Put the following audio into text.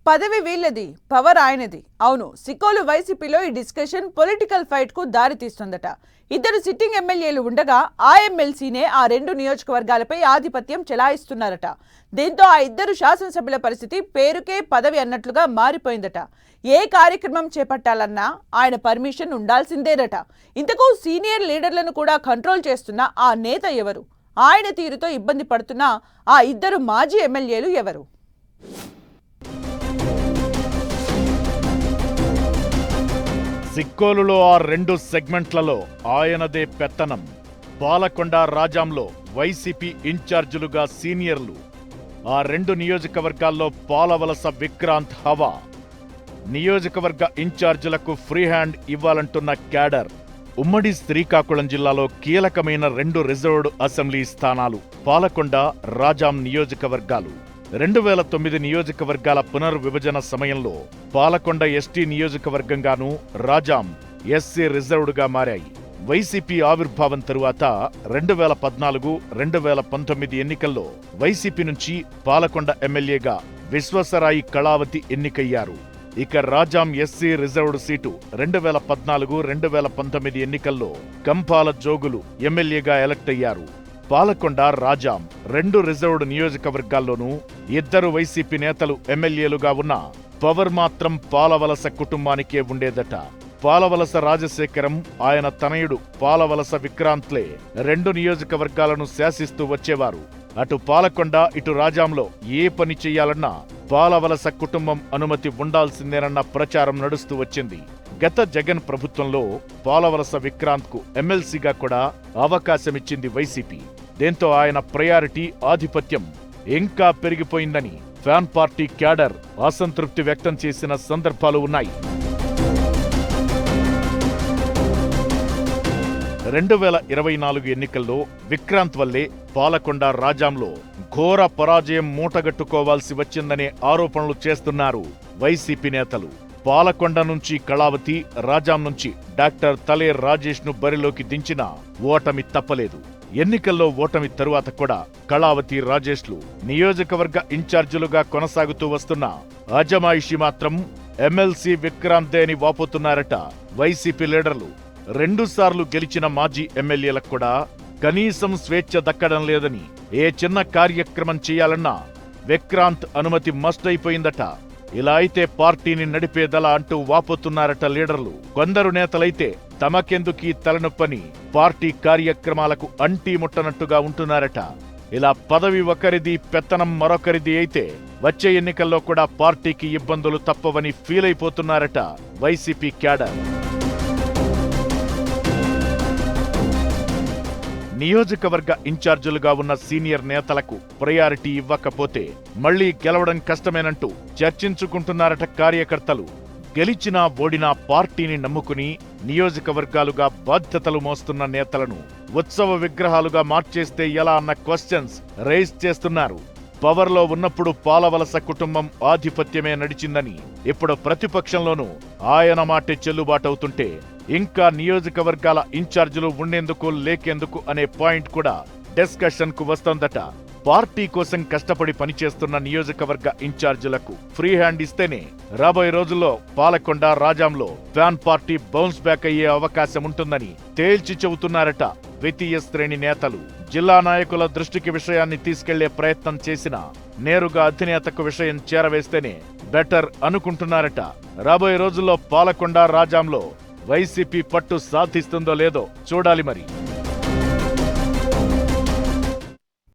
పదవి వీళ్ళది, పవర్ ఆయనది. అవును, సికోలు వైసీపీలో ఈ డిస్కషన్ పొలిటికల్ ఫైట్ కు దారి తీస్తుందట. ఇద్దరు సిట్టింగ్ ఎమ్మెల్యేలు ఉండగా ఆ ఎమ్మెల్సీనే ఆ రెండు నియోజకవర్గాలపై ఆధిపత్యం చెలాయిస్తున్నారట. దీంతో ఆ ఇద్దరు శాసనసభ్యుల పరిస్థితి పేరుకే పదవి అన్నట్లుగా మారిపోయిందట. ఏ కార్యక్రమం చేపట్టాలన్నా ఆయన పర్మిషన్ ఉండాల్సిందేనట. ఇంతకు సీనియర్ లీడర్లను కూడా కంట్రోల్ చేస్తున్న ఆ నేత ఎవరు? ఆయన తీరుతో ఇబ్బంది పడుతున్న ఆ ఇద్దరు మాజీ ఎమ్మెల్యేలు ఎవరు? సిక్కోలులో ఆ రెండు సెగ్మెంట్లలో ఆయనదే పెత్తనం. పాలకొండ, రాజాంలో వైసీపీ ఇన్ఛార్జీలుగా సీనియర్లు. ఆ రెండు నియోజకవర్గాల్లో పాలవలస విక్రాంత్ హవా. నియోజకవర్గ ఇన్ఛార్జీలకు ఫ్రీ హ్యాండ్ ఇవ్వాలంటున్న క్యాడర్. ఉమ్మడి శ్రీకాకుళం జిల్లాలో కీలకమైన రెండు రిజర్వ్డ్ అసెంబ్లీ స్థానాలు పాలకొండ, రాజాం నియోజకవర్గాలు. 2009 నియోజకవర్గాల పునర్విభజన సమయంలో పాలకొండ ఎస్టీ నియోజకవర్గంగానూ, రాజాం ఎస్సీ రిజర్వ్డ్గా మారాయి. వైసీపీ ఆవిర్భావం తరువాత 2014, 2019 ఎన్నికల్లో వైసీపీ నుంచి పాలకొండ ఎమ్మెల్యేగా విశ్వసరాయి కళావతి ఎన్నికయ్యారు. ఇక రాజాం ఎస్సీ రిజర్వ్డ్ సీటు 2014, 2019 ఎన్నికల్లో కంపాల జోగులు ఎమ్మెల్యేగా ఎలక్ట్ అయ్యారు. పాలకొండ, రాజాం రెండు రిజర్వ్డ్ నియోజకవర్గాల్లోనూ ఇద్దరు వైసీపీ నేతలు ఎమ్మెల్యేలుగా ఉన్నా పవర్ మాత్రం పాలవలస కుటుంబానికే ఉండేదట. పాలవలస రాజశేఖరం, ఆయన తనయుడు పాలవలస విక్రాంత్లే రెండు నియోజకవర్గాలను శాసిస్తూ వచ్చేవారు. అటు పాలకొండ, ఇటు రాజాంలో ఏ పని చెయ్యాలన్నా పాలవలస కుటుంబం అనుమతి ఉండాల్సిందేనన్న ప్రచారం నడుస్తూ వచ్చింది. గత జగన్ ప్రభుత్వంలో పాలవలస విక్రాంత్కు ఎమ్మెల్సీగా కూడా అవకాశమిచ్చింది వైసీపీ. దీంతో ఆయన ప్రయారిటీ, ఆధిపత్యం ఇంకా పెరిగిపోయిందని ఫ్యాన్ పార్టీ క్యాడర్ అసంతృప్తి వ్యక్తం చేసిన సందర్భాలు ఉన్నాయి. 2024 ఎన్నికల్లో విక్రాంత్ వల్లే పాలకొండ, రాజాంలో ఘోర పరాజయం మూటగట్టుకోవాల్సి వచ్చిందనే ఆరోపణలు చేస్తున్నారు వైసీపీ నేతలు. పాలకొండ నుంచి కళావతి, రాజాం నుంచి డాక్టర్ తలే రాజేష్ ను బరిలోకి దించినా ఓటమి తప్పలేదు. ఎన్నికల్లో ఓటమి తరువాత కూడా కళావతి, రాజేష్లు నియోజకవర్గ ఇన్ఛార్జీలుగా కొనసాగుతూ వస్తున్న అజమాయిషి మాత్రం ఎమ్మెల్సీ విక్రాంతే అని వాపోతున్నారట వైసీపీ లీడర్లు. 2 సార్లు గెలిచిన మాజీ ఎమ్మెల్యేలకు కూడా కనీసం స్వేచ్ఛ దక్కడం లేదని, ఏ చిన్న కార్యక్రమం చేయాలన్నా విక్రాంత్ అనుమతి మస్ట్ అయిపోయిందట. ఇలా అయితే పార్టీని నడిపేదలా అంటూ వాపోతున్నారట లీడర్లు. కొందరు నేతలైతే తమకెందుకీ తలనొప్పని పార్టీ కార్యక్రమాలకు అంటీ ముట్టనట్టుగా ఉంటున్నారట. ఇలా పదవి ఒకరిది, పెత్తనం మరొకరిది అయితే వచ్చే ఎన్నికల్లో కూడా పార్టీకి ఇబ్బందులు తప్పవని ఫీల్ అయిపోతున్నారట వైసీపీ క్యాడర్. నియోజకవర్గ ఇన్ఛార్జీలుగా ఉన్న సీనియర్ నేతలకు ప్రయారిటీ ఇవ్వకపోతే మళ్లీ గెలవడం కష్టమేనంటూ చర్చించుకుంటున్నారట కార్యకర్తలు. గెలిచినా ఓడినా పార్టీని నమ్ముకుని నియోజకవర్గాలుగా బాధ్యతలు మోస్తున్న నేతలను ఉత్సవ విగ్రహాలుగా మార్చేస్తే ఎలా అన్న క్వశ్చన్స్ రైజ్ చేస్తున్నారు. పవర్లో ఉన్నప్పుడు పాలవలస కుటుంబం ఆధిపత్యమే నడిచిందని ఇప్పుడు ప్రతిపక్షంలోనూ ఆయన మాటే చెల్లుబాటవుతుంటే ఇంకా నియోజకవర్గాల ఇన్ఛార్జీలు ఉండేందుకు లేకేందుకు అనే పాయింట్ కూడా డిస్కషన్ కు వస్తోందట. పార్టీ కోసం కష్టపడి పనిచేస్తున్న నియోజకవర్గ ఇన్ఛార్జీలకు ఫ్రీ హ్యాండ్ ఇస్తేనే రాబోయే రోజుల్లో పాలకొండ, రాజాంలో ఫ్యాన్ పార్టీ బౌన్స్ బ్యాక్ అయ్యే అవకాశం ఉంటుందని తేల్చి చెబుతున్నారట ద్వితీయ శ్రేణి నేతలు. జిల్లా నాయకుల దృష్టికి విషయాన్ని తీసుకెళ్లే ప్రయత్నం చేసినా నేరుగా అధినేతకు విషయం చేరవేస్తేనే బెటర్ అనుకుంటున్నారట. రాబోయే రోజుల్లో పాలకొండ, రాజాంలో వైసీపీ పట్టు సాధిస్తుందో లేదో చూడాలి మరి.